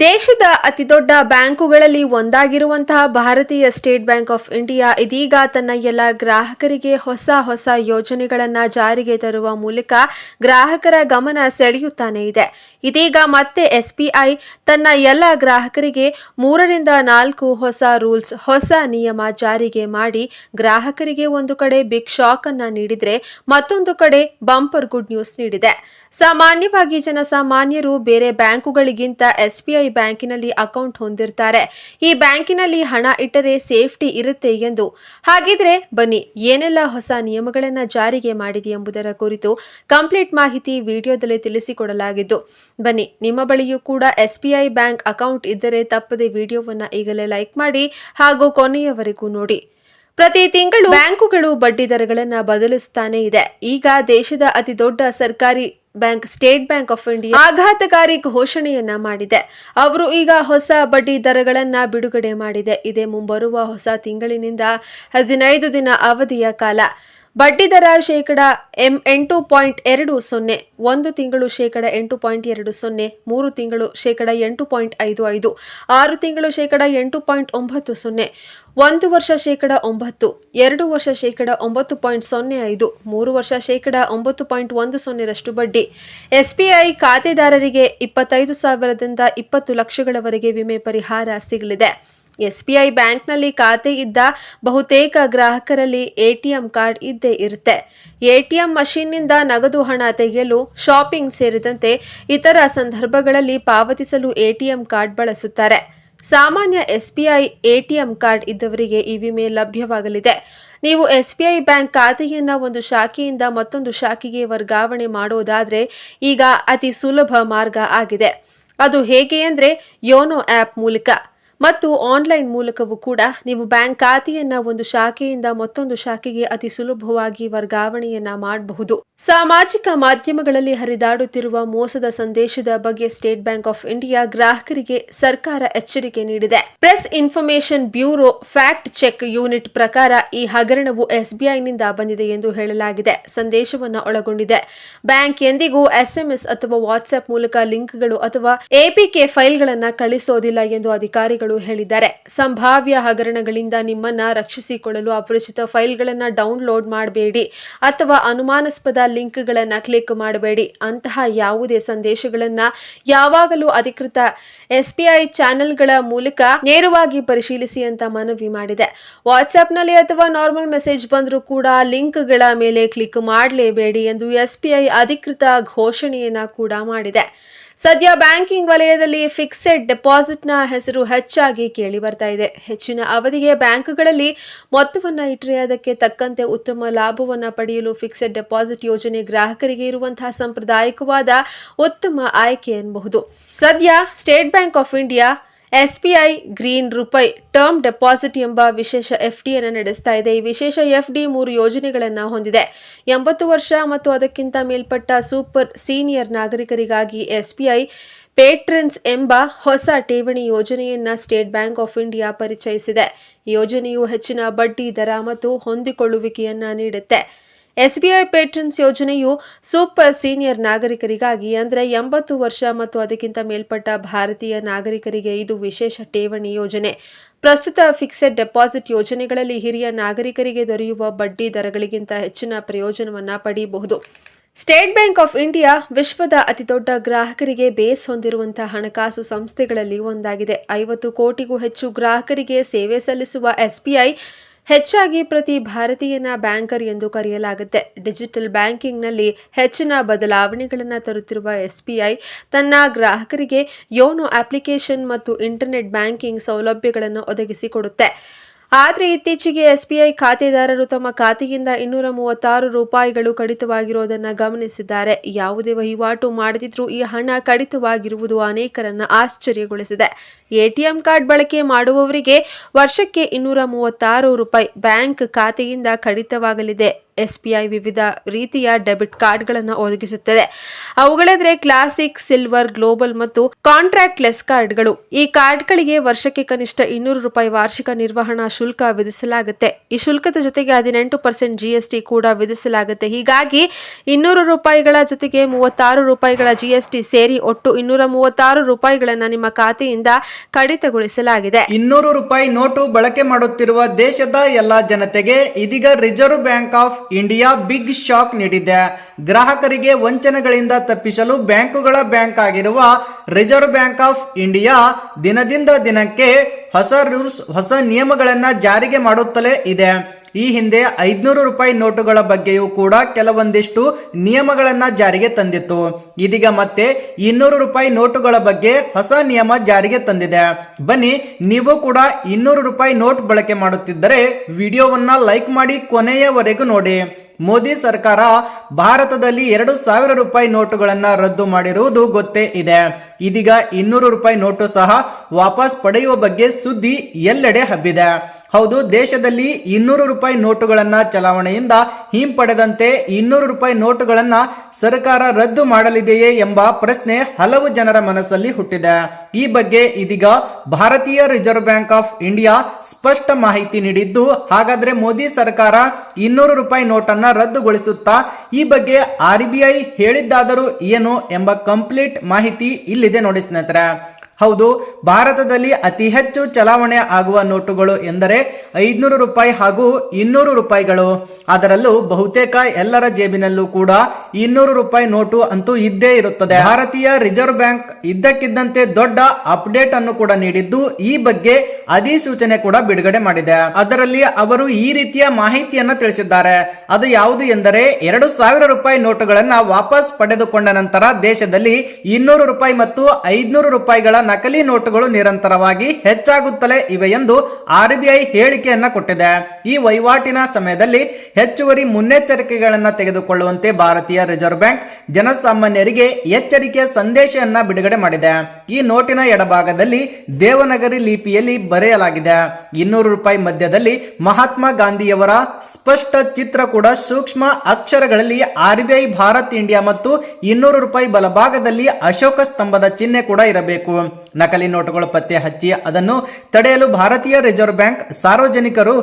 ದೇಶದ ಅತಿದೊಡ್ಡ ಬ್ಯಾಂಕುಗಳಲ್ಲಿ ಒಂದಾಗಿರುವಂತಹ ಭಾರತೀಯ ಸ್ಟೇಟ್ ಬ್ಯಾಂಕ್ ಆಫ್ ಇಂಡಿಯಾ ಇದೀಗ ತನ್ನ ಎಲ್ಲ ಗ್ರಾಹಕರಿಗೆ ಹೊಸ ಯೋಜನೆಗಳನ್ನು ಜಾರಿಗೆ ತರುವ ಮೂಲಕ ಗ್ರಾಹಕರ ಗಮನ ಸೆಳೆಯುತ್ತಾನೆ ಇದೆ. ಇದೀಗ ಮತ್ತೆ ಎಸ್ಬಿಐ ತನ್ನ ಎಲ್ಲ ಗ್ರಾಹಕರಿಗೆ 3ರಿಂದ 4 ಹೊಸ ರೂಲ್ಸ್, ಹೊಸ ನಿಯಮ ಜಾರಿಗೆ ಮಾಡಿ ಗ್ರಾಹಕರಿಗೆ ಒಂದು ಕಡೆ ಬಿಗ್ ಶಾಕ್ ಅನ್ನ ನೀಡಿದ್ರೆ ಮತ್ತೊಂದು ಕಡೆ ಬಂಪರ್ ಗುಡ್ ನ್ಯೂಸ್ ನೀಡಿದೆ. ಸಾಮಾನ್ಯವಾಗಿ ಜನಸಾಮಾನ್ಯರು ಬೇರೆ ಬ್ಯಾಂಕುಗಳಿಗಿಂತ ಎಸ್ಬಿಐ ಬ್ಯಾಂಕಿನಲ್ಲಿ ಅಕೌಂಟ್ ಹೊಂದಿರ್ತಾರೆ. ಈ ಬ್ಯಾಂಕಿನಲ್ಲಿ ಹಣ ಇಟ್ಟರೆ ಸೇಫ್ಟಿ ಇರುತ್ತೆ ಎಂದು. ಹಾಗಿದ್ರೆ ಬನ್ನಿ, ಏನೆಲ್ಲ ಹೊಸ ನಿಯಮಗಳನ್ನು ಜಾರಿಗೆ ಮಾಡಿದೆ ಎಂಬುದರ ಕುರಿತು ಕಂಪ್ಲೀಟ್ ಮಾಹಿತಿ ವಿಡಿಯೋದಲ್ಲಿ ತಿಳಿಸಿಕೊಡಲಾಗಿದ್ದು, ಬನ್ನಿ ನಿಮ್ಮ ಬಳಿಯೂ ಕೂಡ ಎಸ್ಬಿಐ ಬ್ಯಾಂಕ್ ಅಕೌಂಟ್ ಇದ್ದರೆ ತಪ್ಪದೆ ವಿಡಿಯೋವನ್ನು ಈಗಲೇ ಲೈಕ್ ಮಾಡಿ ಹಾಗೂ ಕೊನೆಯವರೆಗೂ ನೋಡಿ. ಪ್ರತಿ ತಿಂಗಳು ಬ್ಯಾಂಕುಗಳು ಬಡ್ಡಿ ದರಗಳನ್ನು ಬದಲಿಸುತ್ತಾನೆ ಇದೆ. ಈಗ ದೇಶದ ಅತಿ ದೊಡ್ಡ ಸರ್ಕಾರಿ bank state bank of India ಆಘಾತಕಾರಿ ಘೋಷಣೆಯನ್ನ ಮಾಡಿದೆ. ಅವರು ಈಗ ಹೊಸ ಬಡ್ಡಿ ದರಗಳನ್ನ ಬಿಡುಗಡೆ ಮಾಡಿದೆ. ಇದೇ ಮುಂಬರುವ ಹೊಸ ತಿಂಗಳಿನಿಂದ 15 ದಿನ ಅವಧಿಯ ಕಾಲ ಬಡ್ಡಿ ದರ %8.20, 1 ತಿಂಗಳು %8.20, 3 ತಿಂಗಳು %8.55, 6 ತಿಂಗಳು %8.90, 1 ವರ್ಷ %9, 2 ವರ್ಷ %9.05, 3 ವರ್ಷ %9.10ರಷ್ಟು ಬಡ್ಡಿ. ಎಸ್ಬಿಐ ಖಾತೆದಾರರಿಗೆ 25,000ದಿಂದ 20 ಲಕ್ಷಗಳವರೆಗೆ ವಿಮೆ ಪರಿಹಾರ ಸಿಗಲಿದೆ. ಎಸ್ಬಿಐ ಬ್ಯಾಂಕ್ನಲ್ಲಿ ಖಾತೆ ಇದ್ದ ಬಹುತೇಕ ಗ್ರಾಹಕರಲ್ಲಿ ಎಟಿಎಂ ಕಾರ್ಡ್ ಇದ್ದೇ ಇರುತ್ತೆ. ಎಟಿಎಂ ಮಷೀನ್ನಿಂದ ನಗದು ಹಣ ತೆಗೆಯಲು, ಶಾಪಿಂಗ್ ಸೇರಿದಂತೆ ಇತರ ಸಂದರ್ಭಗಳಲ್ಲಿ ಪಾವತಿಸಲು ಎಟಿಎಂ ಕಾರ್ಡ್ ಬಳಸುತ್ತಾರೆ. ಸಾಮಾನ್ಯ ಎಸ್ಬಿಐ ಎಟಿಎಂ ಕಾರ್ಡ್ ಇದ್ದವರಿಗೆ ಈ ವಿಮೆ ಲಭ್ಯವಾಗಲಿದೆ. ನೀವು ಎಸ್ಬಿಐ ಬ್ಯಾಂಕ್ ಖಾತೆಯನ್ನು ಒಂದು ಶಾಖೆಯಿಂದ ಮತ್ತೊಂದು ಶಾಖೆಗೆ ವರ್ಗಾವಣೆ ಮಾಡೋದಾದ್ರೆ ಈಗ ಅತಿ ಸುಲಭ ಮಾರ್ಗ ಆಗಿದೆ. ಅದು ಹೇಗೆ ಅಂದ್ರೆ ಯೋನೋ ಆ್ಯಪ್ ಮೂಲಕ ಮತ್ತು ಆನ್ಲೈನ್ ಮೂಲಕವೂ ಕೂಡ ನೀವು ಬ್ಯಾಂಕ್ ಖಾತೆಯನ್ನ ಒಂದು ಶಾಖೆಯಿಂದ ಮತ್ತೊಂದು ಶಾಖೆಗೆ ಅತಿ ಸುಲಭವಾಗಿ ವರ್ಗಾವಣೆಯನ್ನ ಮಾಡಬಹುದು. ಸಾಮಾಜಿಕ ಮಾಧ್ಯಮಗಳಲ್ಲಿ ಹರಿದಾಡುತ್ತಿರುವ ಮೋಸದ ಸಂದೇಶದ ಬಗ್ಗೆ ಸ್ಟೇಟ್ ಬ್ಯಾಂಕ್ ಆಫ್ ಇಂಡಿಯಾ ಗ್ರಾಹಕರಿಗೆ ಸರ್ಕಾರ ಎಚ್ಚರಿಕೆ ನೀಡಿದೆ. Press information bureau fact check unit ಪ್ರಕಾರ ಈ ಹಗರಣವು ಎಸ್ಬಿಐನಿಂದ ಬಂದಿದೆ ಎಂದು ಹೇಳಲಾಗಿದೆ. ಸಂದೇಶವನ್ನು ಒಳಗೊಂಡಿದೆ. ಬ್ಯಾಂಕ್ ಎಂದಿಗೂ ಎಸ್ಎಂಎಸ್ ಅಥವಾ ವಾಟ್ಸ್ಆಪ್ ಮೂಲಕ ಲಿಂಕ್ಗಳು ಅಥವಾ ಎಪಿಕೆ ಫೈಲ್ಗಳನ್ನು ಕಳಿಸೋದಿಲ್ಲ ಎಂದು ಅಧಿಕಾರಿಗಳು ಹೇಳಿದ್ದಾರೆ. ಸಂಭಾವ್ಯ ಹಗರಣಗಳಿಂದ ನಿಮ್ಮನ್ನ ರಕ್ಷಿಸಿಕೊಳ್ಳಲು ಅಪರಿಚಿತ ಫೈಲ್ಗಳನ್ನು ಡೌನ್ಲೋಡ್ ಮಾಡಬೇಡಿ ಅಥವಾ ಅನುಮಾನಾಸ್ಪದ ಲಿಂಕ್ಗಳನ್ನು ಕ್ಲಿಕ್ ಮಾಡಬೇಡಿ. ಅಂತಹ ಯಾವುದೇ ಸಂದೇಶಗಳನ್ನು ಯಾವಾಗಲೂ ಅಧಿಕೃತ ಎಸ್ಬಿಐ ಚಾನೆಲ್ಗಳ ಮೂಲಕ ನೇರವಾಗಿ ಪರಿಶೀಲಿಸಿ ಅಂತ ಮನವಿ ಮಾಡಿದೆ. ವಾಟ್ಸ್ಆಪ್ನಲ್ಲಿ ಅಥವಾ ನಾರ್ಮಲ್ ಮೆಸೇಜ್ ಬಂದರೂ ಕೂಡ ಲಿಂಕ್ಗಳ ಮೇಲೆ ಕ್ಲಿಕ್ ಮಾಡಲೇಬೇಡಿ ಎಂದು ಎಸ್ಬಿಐ ಅಧಿಕೃತ ಘೋಷಣೆಯನ್ನ ಕೂಡ ಮಾಡಿದೆ. ಸದ್ಯ ಬ್ಯಾಂಕಿಂಗ್ ವಲಯದಲ್ಲಿ ಫಿಕ್ಸೆಡ್ ಡೆಪಾಸಿಟ್ನ ಹೆಸರು ಹೆಚ್ಚಾಗಿ ಕೇಳಿ ಬರ್ತಾ ಇದೆ. ಹೆಚ್ಚಿನ ಅವಧಿಗೆ ಬ್ಯಾಂಕ್ಗಳಲ್ಲಿ ಮೊತ್ತವನ್ನು ಇಟ್ಟರೆ ಅದಕ್ಕೆ ತಕ್ಕಂತೆ ಉತ್ತಮ ಲಾಭವನ್ನು ಪಡೆಯಲು ಫಿಕ್ಸೆಡ್ ಡೆಪಾಸಿಟ್ ಯೋಜನೆ ಗ್ರಾಹಕರಿಗೆ ಇರುವಂತಹ ಸಾಂಪ್ರದಾಯಿಕವಾದ ಉತ್ತಮ ಆಯ್ಕೆ ಎನ್ನಬಹುದು. ಸದ್ಯ state bank of India SBI green ರೂಪಾಯಿ ಟರ್ಮ್ ಡೆಪಾಸಿಟ್ ಎಂಬ ವಿಶೇಷ ಎಫ್ಡಿಯನ್ನು ನಡೆಸ್ತಾ ಇದೆ. ಈ ವಿಶೇಷ ಎಫ್ಡಿ 3 ಯೋಜನೆಗಳನ್ನು ಹೊಂದಿದೆ. 80 ವರ್ಷ ಮತ್ತು ಅದಕ್ಕಿಂತ ಮೇಲ್ಪಟ್ಟ ಸೂಪರ್ ಸೀನಿಯರ್ ನಾಗರಿಕರಿಗಾಗಿ ಎಸ್ಬಿಐ ಪೇಟ್ರನ್ಸ್ ಎಂಬ ಹೊಸ ಠೇವಣಿ ಯೋಜನೆಯನ್ನ ಸ್ಟೇಟ್ ಬ್ಯಾಂಕ್ ಆಫ್ ಇಂಡಿಯಾ ಪರಿಚಯಿಸಿದೆ. ಈ ಯೋಜನೆಯು ಹೆಚ್ಚಿನ ಬಡ್ಡಿ ದರ ಮತ್ತು ಹೊಂದಿಕೊಳ್ಳುವಿಕೆಯನ್ನ ನೀಡುತ್ತೆ. ಎಸ್ಬಿಐ ಪೇಟ್ರನ್ಸ್ ಯೋಜನೆಯು ಸೂಪರ್ ಸೀನಿಯರ್ ನಾಗರಿಕರಿಗಾಗಿ ಅಂದರೆ 80 ವರ್ಷ ಮತ್ತು ಅದಕ್ಕಿಂತ ಮೇಲ್ಪಟ್ಟ ಭಾರತೀಯ ನಾಗರಿಕರಿಗೆ ಇದು ವಿಶೇಷ ಠೇವಣಿ ಯೋಜನೆ. ಪ್ರಸ್ತುತ ಫಿಕ್ಸೆಡ್ ಡೆಪಾಸಿಟ್ ಯೋಜನೆಗಳಲ್ಲಿ ಹಿರಿಯ ನಾಗರಿಕರಿಗೆ ದೊರೆಯುವ ಬಡ್ಡಿ ದರಗಳಿಗಿಂತ ಹೆಚ್ಚಿನ ಪ್ರಯೋಜನವನ್ನು ಪಡೆಯಬಹುದು. ಸ್ಟೇಟ್ ಬ್ಯಾಂಕ್ ಆಫ್ ಇಂಡಿಯಾ ವಿಶ್ವದ ಅತಿದೊಡ್ಡ ಗ್ರಾಹಕರಿಗೆ ಬೇಸ್ ಹೊಂದಿರುವಂತಹ ಹಣಕಾಸು ಸಂಸ್ಥೆಗಳಲ್ಲಿ ಒಂದಾಗಿದೆ. 50 ಕೋಟಿಗೂ ಹೆಚ್ಚು ಗ್ರಾಹಕರಿಗೆ ಸೇವೆ ಸಲ್ಲಿಸುವ ಎಸ್ಬಿಐ ಹೆಚ್ಚಾಗಿ ಪ್ರತಿ ಭಾರತೀಯನ ಬ್ಯಾಂಕರ್ ಎಂದು ಕರೆಯಲಾಗುತ್ತೆ. ಡಿಜಿಟಲ್ ಬ್ಯಾಂಕಿಂಗ್ನಲ್ಲಿ ಹೆಚ್ಚಿನ ಬದಲಾವಣೆಗಳನ್ನು ತರುತ್ತಿರುವ ಎಸ್ಬಿಐ ತನ್ನ ಗ್ರಾಹಕರಿಗೆ ಯೋನೋ ಅಪ್ಲಿಕೇಶನ್ ಮತ್ತು ಇಂಟರ್ನೆಟ್ ಬ್ಯಾಂಕಿಂಗ್ ಸೌಲಭ್ಯಗಳನ್ನು ಒದಗಿಸಿಕೊಡುತ್ತೆ. ಆದರೆ ಇತ್ತೀಚೆಗೆ ಎಸ್ಬಿಐ ಖಾತೆದಾರರು ತಮ್ಮ ಖಾತೆಯಿಂದ ₹236 ಕಡಿತವಾಗಿರುವುದನ್ನು ಗಮನಿಸಿದ್ದಾರೆ. ಯಾವುದೇ ವಹಿವಾಟು ಮಾಡದಿದ್ರೂ ಈ ಹಣ ಕಡಿತವಾಗಿರುವುದು ಅನೇಕರನ್ನ ಆಶ್ಚರ್ಯಗೊಳಿಸಿದೆ. ಎಟಿಎಂ ಕಾರ್ಡ್ ಬಳಕೆ ಮಾಡುವವರಿಗೆ ವರ್ಷಕ್ಕೆ ₹236 ಬ್ಯಾಂಕ್ ಖಾತೆಯಿಂದ ಕಡಿತವಾಗಲಿದೆ SBI ವಿವಿಧ ರೀತಿಯ ಡೆಬಿಟ್ ಕಾರ್ಡ್ಗಳನ್ನು ಒದಗಿಸುತ್ತದೆ. ಅವುಗಳೆಂದರೆ ಕ್ಲಾಸಿಕ್, ಸಿಲ್ವರ್, ಗ್ಲೋಬಲ್ ಮತ್ತು ಕಾಂಟ್ರಾಕ್ಟ್ಲೆಸ್ ಕಾರ್ಡ್ಗಳು. ಈ ಕಾರ್ಡ್ಗಳಿಗೆ ವರ್ಷಕ್ಕೆ ಕನಿಷ್ಠ ₹200 ವಾರ್ಷಿಕ ನಿರ್ವಹಣಾ ಶುಲ್ಕ ವಿಧಿಸಲಾಗುತ್ತೆ. ಈ ಶುಲ್ಕದ ಜೊತೆಗೆ 18% GST ಕೂಡ ವಿಧಿಸಲಾಗುತ್ತೆ. ಹೀಗಾಗಿ ₹200 ಜೊತೆಗೆ ₹36 GST ಸೇರಿ ಒಟ್ಟು ₹236 ನಿಮ್ಮ ಖಾತೆಯಿಂದ ಕಡಿತಗೊಳಿಸಲಾಗಿದೆ. ₹200 ನೋಟು ಬಳಕೆ ಮಾಡುತ್ತಿರುವ ದೇಶದ ಎಲ್ಲಾ ಜನತೆಗೆ ಇದೀಗ reserve bank of India big shock ನೀಡಿದೆ. ಗ್ರಾಹಕರಿಗೆ ವಂಚನೆಗಳಿಂದ ತಪ್ಪಿಸಲು ಬ್ಯಾಂಕುಗಳ ಬ್ಯಾಂಕ್ ಆಗಿರುವ ರಿಸರ್ವ್ ಬ್ಯಾಂಕ್ ಆಫ್ ಇಂಡಿಯಾ ದಿನದಿಂದ ದಿನಕ್ಕೆ ಹೊಸ ರೂಲ್ಸ್, ಹೊಸ ನಿಯಮಗಳನ್ನ ಜಾರಿಗೆ ಮಾಡುತ್ತಲೇ ಇದೆ. ಈ ಹಿಂದೆ ₹500 ನೋಟುಗಳ ಬಗ್ಗೆಯೂ ಕೂಡ ಕೆಲವೊಂದಿಷ್ಟು ನಿಯಮಗಳನ್ನ ಜಾರಿಗೆ ತಂದಿತ್ತು. ಇದೀಗ ಮತ್ತೆ ₹200 ನೋಟುಗಳ ಬಗ್ಗೆ ಹೊಸ ನಿಯಮ ಜಾರಿಗೆ ತಂದಿದೆ. ಬನ್ನಿ, ನೀವು ಕೂಡ ₹200 ನೋಟ್ ಬಳಕೆ ಮಾಡುತ್ತಿದ್ದರೆ ವಿಡಿಯೋವನ್ನ ಲೈಕ್ ಮಾಡಿ ಕೊನೆಯವರೆಗೂ ನೋಡಿ. ಮೋದಿ ಸರ್ಕಾರ ಭಾರತದಲ್ಲಿ ₹2,000 ನೋಟುಗಳನ್ನ ರದ್ದು ಮಾಡಿರುವುದು ಗೊತ್ತೇ ಇದೆ. ಇದೀಗ ₹200 ನೋಟು ಸಹ ವಾಪಸ್ ಪಡೆಯುವ ಬಗ್ಗೆ ಸುದ್ದಿ ಎಲ್ಲೆಡೆ ಹಬ್ಬಿದೆ. ಹೌದು, ದೇಶದಲ್ಲಿ ₹200 ನೋಟುಗಳನ್ನ ಚಲಾವಣೆಯಿಂದ ಹಿಂಪಡೆದಂತೆ ₹200 ನೋಟುಗಳನ್ನ ಸರ್ಕಾರ ರದ್ದು ಮಾಡಲಿದೆಯೇ ಎಂಬ ಪ್ರಶ್ನೆ ಹಲವು ಜನರ ಮನಸ್ಸಲ್ಲಿ ಹುಟ್ಟಿದೆ. ಈ ಬಗ್ಗೆ ಇದೀಗ ಭಾರತೀಯ ರಿಸರ್ವ್ ಬ್ಯಾಂಕ್ ಆಫ್ ಇಂಡಿಯಾ ಸ್ಪಷ್ಟ ಮಾಹಿತಿ ನೀಡಿದ್ದು, ಹಾಗಾದ್ರೆ ಮೋದಿ ಸರ್ಕಾರ ₹200 ನೋಟನ್ನ ರದ್ದುಗೊಳಿಸುತ್ತಾ? ಈ ಬಗ್ಗೆ RBI ಹೇಳಿದ್ದಾದರೂ ಏನು ಎಂಬ ಕಂಪ್ಲೀಟ್ ಮಾಹಿತಿ ಇಲ್ಲಿದೆ ನೋಡಿ ಸ್ನೇಹಿತರೆ. ಹೌದು, ಭಾರತದಲ್ಲಿ ಅತಿ ಹೆಚ್ಚು ಚಲಾವಣೆ ಆಗುವ ನೋಟುಗಳು ಎಂದರೆ ₹500 ಹಾಗೂ ₹200. ಅದರಲ್ಲೂ ಬಹುತೇಕ ಎಲ್ಲರ ಜೇಬಿನಲ್ಲೂ ಕೂಡ ₹200 ನೋಟು ಅಂತೂ ಇದ್ದೇ ಇರುತ್ತದೆ. ಭಾರತೀಯ ರಿಸರ್ವ್ ಬ್ಯಾಂಕ್ ಇದ್ದಕ್ಕಿದ್ದಂತೆ ದೊಡ್ಡ ಅಪ್ಡೇಟ್ ಅನ್ನು ಕೂಡ ನೀಡಿದ್ದು, ಈ ಬಗ್ಗೆ ಅಧಿಸೂಚನೆ ಕೂಡ ಬಿಡುಗಡೆ ಮಾಡಿದೆ. ಅದರಲ್ಲಿ ಅವರು ಈ ರೀತಿಯ ಮಾಹಿತಿಯನ್ನ ತಿಳಿಸಿದ್ದಾರೆ. ಅದು ಯಾವುದು ಎಂದರೆ, ₹2,000 ನೋಟುಗಳನ್ನ ವಾಪಸ್ ಪಡೆದುಕೊಂಡ ನಂತರ ದೇಶದಲ್ಲಿ ₹200 ಮತ್ತು ₹500 ನಕಲಿ ನೋಟುಗಳು ನಿರಂತರವಾಗಿ ಹೆಚ್ಚಾಗುತ್ತಲೇ ಇವೆ ಎಂದು RBI ಹೇಳಿಕೆಯನ್ನ ಕೊಟ್ಟಿದೆ. ಈ ವಹಿವಾಟಿನ ಸಮಯದಲ್ಲಿ ಹೆಚ್ಚುವರಿ ಮುನ್ನೆಚ್ಚರಿಕೆಗಳನ್ನ ತೆಗೆದುಕೊಳ್ಳುವಂತೆ ಭಾರತೀಯ ರಿಸರ್ವ್ ಬ್ಯಾಂಕ್ ಜನಸಾಮಾನ್ಯರಿಗೆ ಎಚ್ಚರಿಕೆಯ ಸಂದೇಶವನ್ನ ಬಿಡುಗಡೆ ಮಾಡಿದೆ. ಈ ನೋಟಿನ ಎಡಭಾಗದಲ್ಲಿ ದೇವನಾಗರಿ ಲಿಪಿಯಲ್ಲಿ ಬರೆಯಲಾಗಿದೆ. ₹200 ಮಧ್ಯದಲ್ಲಿ ಮಹಾತ್ಮ ಗಾಂಧಿಯವರ ಸ್ಪಷ್ಟ ಚಿತ್ರ ಕೂಡ ಸೂಕ್ಷ್ಮ ಅಕ್ಷರಗಳಲ್ಲಿ RBI ಭಾರತ್ ಇಂಡಿಯಾ ಮತ್ತು ₹200 ಬಲಭಾಗದಲ್ಲಿ ಅಶೋಕ ಸ್ತಂಭದ ಚಿಹ್ನೆ ಕೂಡ ಇರಬೇಕು. ನಕಲಿ ನೋಟುಗಳು ಪತ್ತೆ ಹಚ್ಚಿ ಅದನ್ನು ತಡೆಯಲು ಭಾರತೀಯ ರಿಸರ್ವ್ ಬ್ಯಾಂಕ್ ಸಾರ್ವಜನಿಕರು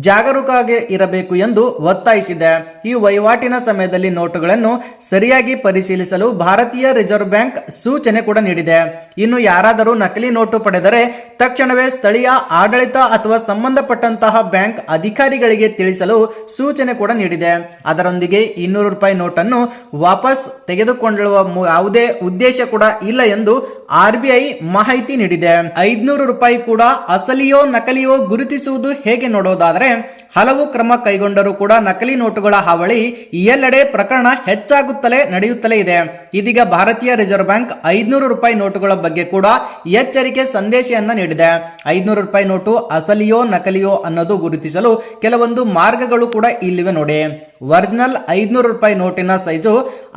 ಜಾಗರೂಕರಾಗಿ ಇರಬೇಕು ಎಂದು ಒತ್ತಾಯಿಸಿದೆ. ಈ ವಹಿವಾಟಿನ ಸಮಯದಲ್ಲಿ ನೋಟುಗಳನ್ನು ಸರಿಯಾಗಿ ಪರಿಶೀಲಿಸಲು ಭಾರತೀಯ ರಿಸರ್ವ್ ಬ್ಯಾಂಕ್ ಸೂಚನೆ ಕೂಡ ನೀಡಿದೆ. ಇನ್ನು ಯಾರಾದರೂ ನಕಲಿ ನೋಟು ಪಡೆದರೆ ತಕ್ಷಣವೇ ಸ್ಥಳೀಯ ಆಡಳಿತ ಅಥವಾ ಸಂಬಂಧಪಟ್ಟಂತಹ ಬ್ಯಾಂಕ್ ಅಧಿಕಾರಿಗಳಿಗೆ ತಿಳಿಸಲು ಸೂಚನೆ ಕೂಡ ನೀಡಿದೆ. ಅದರೊಂದಿಗೆ ₹200 ನೋಟನ್ನು ವಾಪಸ್ ತೆಗೆದುಕೊಳ್ಳುವ ಯಾವುದೇ ಉದ್ದೇಶ ಕೂಡ ಇಲ್ಲ ಎಂದು RBI ಮಾಹಿತಿ ನೀಡಿದೆ. ₹500 ಕೂಡ ಅಸಲಿಯೋ ನಕಲಿಯೋ ಗುರುತಿಸುವುದು ಹೇಗೆ ನೋಡೋದಾದ್ರೆ, ಹಲವು ಕ್ರಮ ಕೈಗೊಂಡರೂ ಕೂಡ ನಕಲಿ ನೋಟುಗಳ ಹಾವಳಿ ಎಲ್ಲೆಡೆ ಪ್ರಕರಣ ಹೆಚ್ಚಾಗುತ್ತಲೇ ನಡೆಯುತ್ತಲೇ ಇದೆ. ಇದೀಗ ಭಾರತೀಯ ರಿಸರ್ವ್ ಬ್ಯಾಂಕ್ ₹500 ನೋಟುಗಳ ಬಗ್ಗೆ ಕೂಡ ಎಚ್ಚರಿಕೆ ಸಂದೇಶವನ್ನ ನೀಡಿದೆ. ₹500 ನೋಟು ಅಸಲಿಯೋ ನಕಲಿಯೋ ಅನ್ನೋದು ಗುರುತಿಸಲು ಕೆಲವೊಂದು ಮಾರ್ಗಗಳು ಕೂಡ ಇಲ್ಲಿವೆ ನೋಡಿ. ಒರಿಜಿನಲ್ ₹500 ನೋಟಿನ ಸೈಜು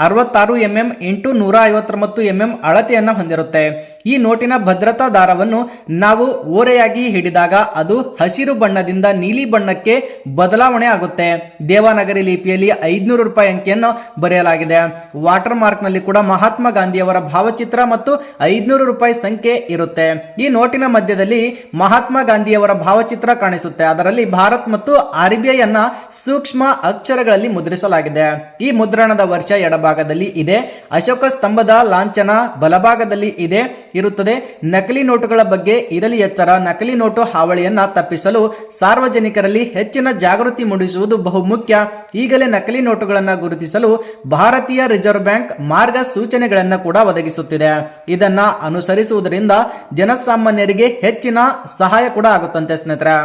66 mm x 159 mm ಅಳತೆಯನ್ನ ಹೊಂದಿರುತ್ತೆ. ಈ ನೋಟಿನ ಭದ್ರತಾ ದಾರವನ್ನು ನಾವು ಓರೆಯಾಗಿ ಹಿಡಿದಾಗ ಅದು ಹಸಿರು ಬಣ್ಣದಿಂದ ನೀಲಿ ಬಣ್ಣಕ್ಕೆ ಬದಲಾವಣೆ ಆಗುತ್ತೆ. ದೇವನಾಗರಿ ಲಿಪಿಯಲ್ಲಿ ₹500 ಅಂಕಿಯನ್ನು ಬರೆಯಲಾಗಿದೆ. ವಾಟರ್ ಮಾರ್ಕ್ ನಲ್ಲಿ ಕೂಡ ಮಹಾತ್ಮ ಗಾಂಧಿಯವರ ಭಾವಚಿತ್ರ ಮತ್ತು ₹500 ಸಂಖ್ಯೆ ಇರುತ್ತೆ. ಈ ನೋಟಿನ ಮಧ್ಯದಲ್ಲಿ ಮಹಾತ್ಮ ಗಾಂಧಿಯವರ ಭಾವಚಿತ್ರ ಕಾಣಿಸುತ್ತೆ. ಅದರಲ್ಲಿ ಭಾರತ್ ಮತ್ತು RBI ಅನ್ನ ಸೂಕ್ಷ್ಮ ಅಕ್ಷರಗಳಲ್ಲಿ ಮುದ್ರಿಸಲಾಗಿದೆ. ಈ ಮುದ್ರಣದ ವರ್ಷ ಎಡಭಾಗದಲ್ಲಿ ಇದೆ. ಅಶೋಕ ಸ್ತಂಭದ ಲಾಂಛನ ಬಲಭಾಗದಲ್ಲಿ ಇರುತ್ತದೆ. ನಕಲಿ ನೋಟುಗಳ ಬಗ್ಗೆ ಇರಲಿ ಎಚ್ಚರ. ನಕಲಿ ನೋಟು ಹಾವಳಿಯನ್ನ ತಪ್ಪಿಸಲು ಸಾರ್ವಜನಿಕರಲ್ಲಿ ಹೆಚ್ಚಿನ ಜಾಗೃತಿ ಮೂಡಿಸುವುದು ಬಹುಮುಖ್ಯ. ಈಗಲೇ ನಕಲಿ ನೋಟುಗಳನ್ನು ಗುರುತಿಸಲು ಭಾರತೀಯ ರಿಸರ್ವ್ ಬ್ಯಾಂಕ್ ಮಾರ್ಗಸೂಚನೆಗಳನ್ನು ಕೂಡ ಒದಗಿಸುತ್ತಿದೆ. ಇದನ್ನ ಅನುಸರಿಸುವುದರಿಂದ ಜನಸಾಮಾನ್ಯರಿಗೆ ಹೆಚ್ಚಿನ ಸಹಾಯ ಕೂಡ ಆಗುತ್ತಂತೆ ಸ್ನೇಹಿತರೆ.